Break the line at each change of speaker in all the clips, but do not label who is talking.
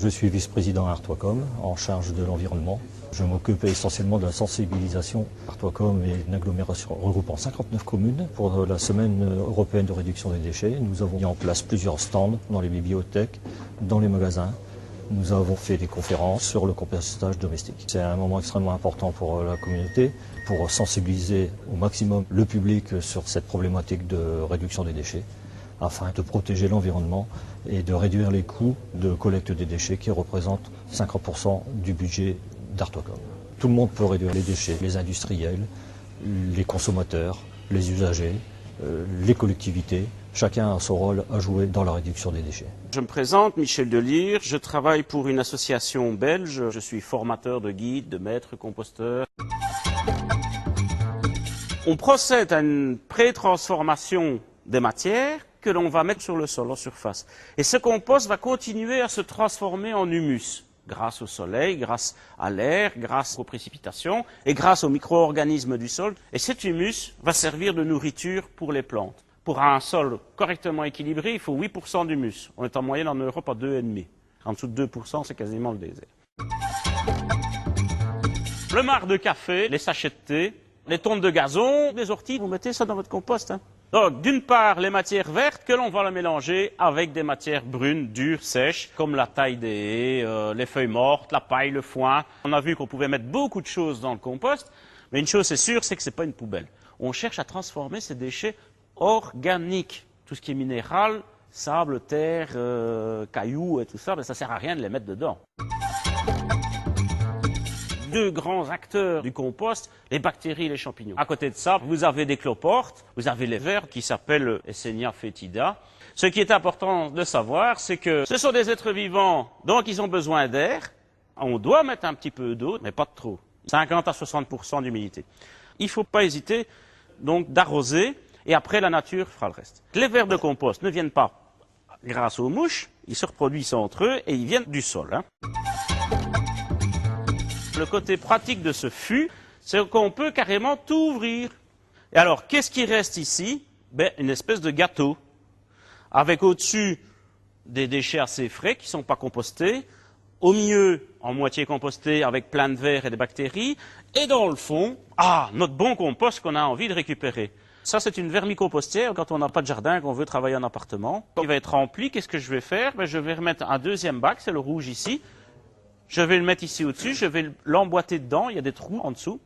Je suis vice-président à Artois-Com, en charge de l'environnement. Je m'occupe essentiellement de la sensibilisation. Artois-Com est une agglomération regroupant 59 communes. Pour la semaine européenne de réduction des déchets, nous avons mis en place plusieurs stands dans les bibliothèques, dans les magasins. Nous avons fait des conférences sur le compostage domestique. C'est un moment extrêmement important pour la communauté, pour sensibiliser au maximum le public sur cette problématique de réduction des déchets, afin de protéger l'environnement et de réduire les coûts de collecte des déchets qui représentent 50% du budget d'Artois-Com. Tout le monde peut réduire les déchets, les industriels, les consommateurs, les usagers, les collectivités. Chacun a son rôle à jouer dans la réduction des déchets.
Je me présente, Michel Delire, je travaille pour une association belge, je suis formateur de guides, de maîtres composteurs. On procède à une pré-transformation des matières que l'on va mettre sur le sol, en surface. Et ce compost va continuer à se transformer en humus, grâce au soleil, grâce à l'air, grâce aux précipitations et grâce aux micro-organismes du sol. Et cet humus va servir de nourriture pour les plantes. Pour un sol correctement équilibré, il faut 8% d'humus. On est en moyenne en Europe à 2,5. En dessous de 2%, c'est quasiment le désert. Le marc de café, les sachets de thé, les tonnes de gazon, les orties, vous mettez ça dans votre compost. Donc, d'une part, les matières vertes que l'on va mélanger avec des matières brunes, dures, sèches, comme la taille des haies, les feuilles mortes, la paille, le foin. On a vu qu'on pouvait mettre beaucoup de choses dans le compost, mais une chose c'est sûre, c'est que ce n'est pas une poubelle. On cherche à transformer ces déchets organiques. Tout ce qui est minéral, sable, terre, cailloux et tout ça, ça ne sert à rien de les mettre dedans. Deux grands acteurs du compost, les bactéries et les champignons. À côté de ça, vous avez des cloportes, vous avez les vers qui s'appellent Escherichia fétida. Ce qui est important de savoir, c'est que ce sont des êtres vivants, donc ils ont besoin d'air. On doit mettre un petit peu d'eau, mais pas de trop. 50 à 60% d'humidité. Il ne faut pas hésiter donc d'arroser, et après la nature fera le reste. Les vers de compost ne viennent pas grâce aux mouches, ils se reproduisent entre eux et ils viennent du sol. Le côté pratique de ce fût, c'est qu'on peut carrément tout ouvrir. Et alors, qu'est-ce qui reste ici? Une espèce de gâteau, avec au-dessus des déchets assez frais qui ne sont pas compostés, au milieu, en moitié composté, avec plein de vers et des bactéries, et dans le fond, notre bon compost qu'on a envie de récupérer. Ça, c'est une vermicompostière quand on n'a pas de jardin, qu'on veut travailler en appartement. Il va être rempli, qu'est-ce que je vais faire? Je vais remettre un deuxième bac, c'est le rouge ici. Je vais le mettre ici au-dessus, je vais l'emboîter dedans, il y a des trous en dessous.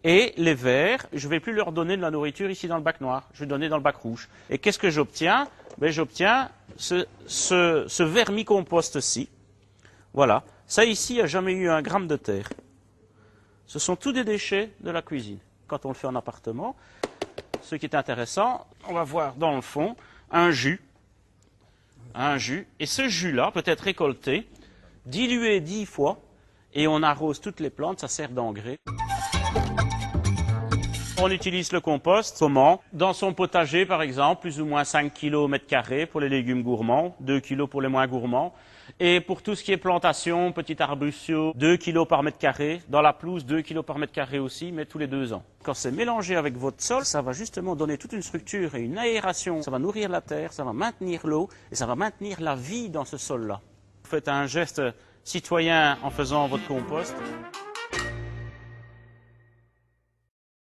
Et les vers, je ne vais plus leur donner de la nourriture ici dans le bac noir, je vais donner dans le bac rouge. Et qu'est-ce que j'obtiens? J'obtiens ce vermicompost-ci. Voilà. Ça ici, il n'y a jamais eu un gramme de terre. Ce sont tous des déchets de la cuisine. Quand on le fait en appartement, ce qui est intéressant, on va voir dans le fond un jus. Et ce jus-là peut être récolté, dilué 10 fois, et on arrose toutes les plantes, ça sert d'engrais. On utilise le compost, comment? Dans son potager, par exemple, plus ou moins 5 kg au mètre carré pour les légumes gourmands, 2 kg pour les moins gourmands. Et pour tout ce qui est plantation, petit arbustio, 2 kg par mètre carré. Dans la pelouse, 2 kg par mètre carré aussi, mais tous les 2 ans. Quand c'est mélangé avec votre sol, ça va justement donner toute une structure et une aération. Ça va nourrir la terre, ça va maintenir l'eau et ça va maintenir la vie dans ce sol-là. Vous faites un geste citoyen en faisant votre compost.